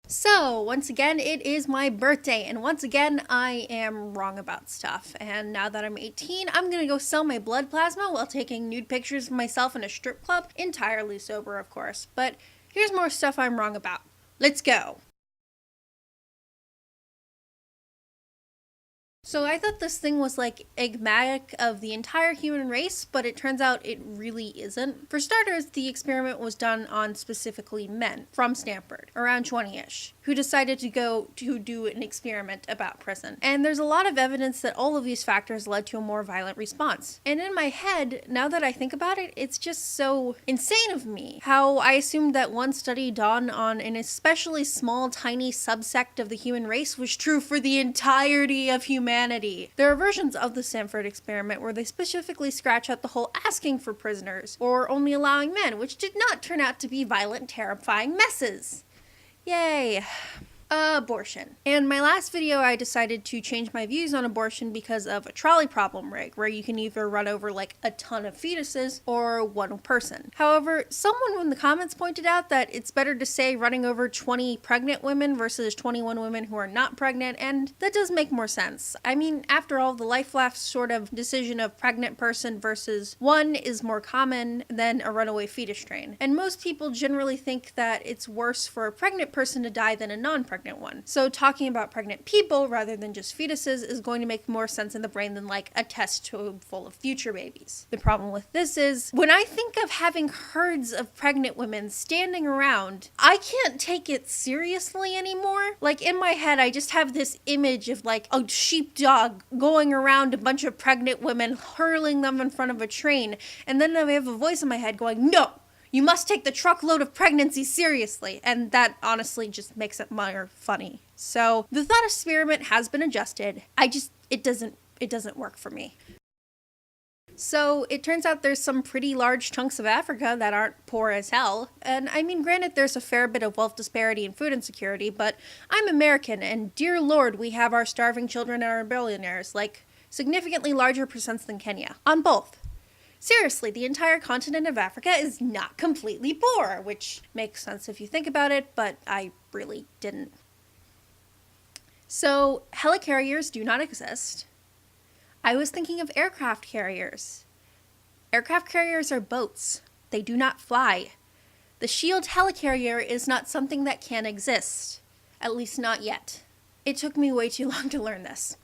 So, once again, it is my birthday, and once again, I am wrong about stuff. And now that I'm 18, I'm gonna go sell my blood plasma while taking nude pictures of myself in a strip club, entirely sober, of course. But here's more stuff I'm wrong about. Let's go! So I thought this thing was like enigmatic of the entire human race, but it turns out it really isn't. For starters, the experiment was done on specifically men from Stanford, around 20-ish, who decided to go to do an experiment about prison. And there's a lot of evidence that all of these factors led to a more violent response. And in my head, now that I think about it, it's just so insane of me how I assumed that one study done on an especially small, tiny subsect of the human race was true for the entirety of humanity. There are versions of the Stanford experiment where they specifically scratch out the whole asking for prisoners, or only allowing men, which did not turn out to be violent, terrifying messes. Yay. Abortion. In my last video, I decided to change my views on abortion because of a trolley problem rig, where you can either run over like a ton of fetuses or one person. However, someone in the comments pointed out that it's better to say running over 20 pregnant women versus 21 women who are not pregnant, and that does make more sense. I mean, after all, the life-left sort of decision of pregnant person versus one is more common than a runaway fetus strain. And most people generally think that it's worse for a pregnant person to die than a non-pregnant one. So talking about pregnant people rather than just fetuses is going to make more sense in the brain than like a test tube full of future babies. The problem with this is, when I think of having herds of pregnant women standing around, I can't take it seriously anymore. Like in my head, I just have this image of like a sheepdog going around a bunch of pregnant women, hurling them in front of a train, and then I have a voice in my head going, "No! You must take the truckload of pregnancy seriously," and that honestly just makes it more funny. So the thought experiment has been adjusted. It doesn't work for me. So it turns out there's some pretty large chunks of Africa that aren't poor as hell. And I mean, granted, there's a fair bit of wealth disparity and food insecurity, but I'm American, and dear Lord, we have our starving children and our billionaires, like significantly larger percents than Kenya, on both. Seriously, the entire continent of Africa is not completely poor, which makes sense if you think about it, but I really didn't. So, helicarriers do not exist. I was thinking of aircraft carriers. Aircraft carriers are boats. They do not fly. The Shield helicarrier is not something that can exist. At least not yet. It took me way too long to learn this.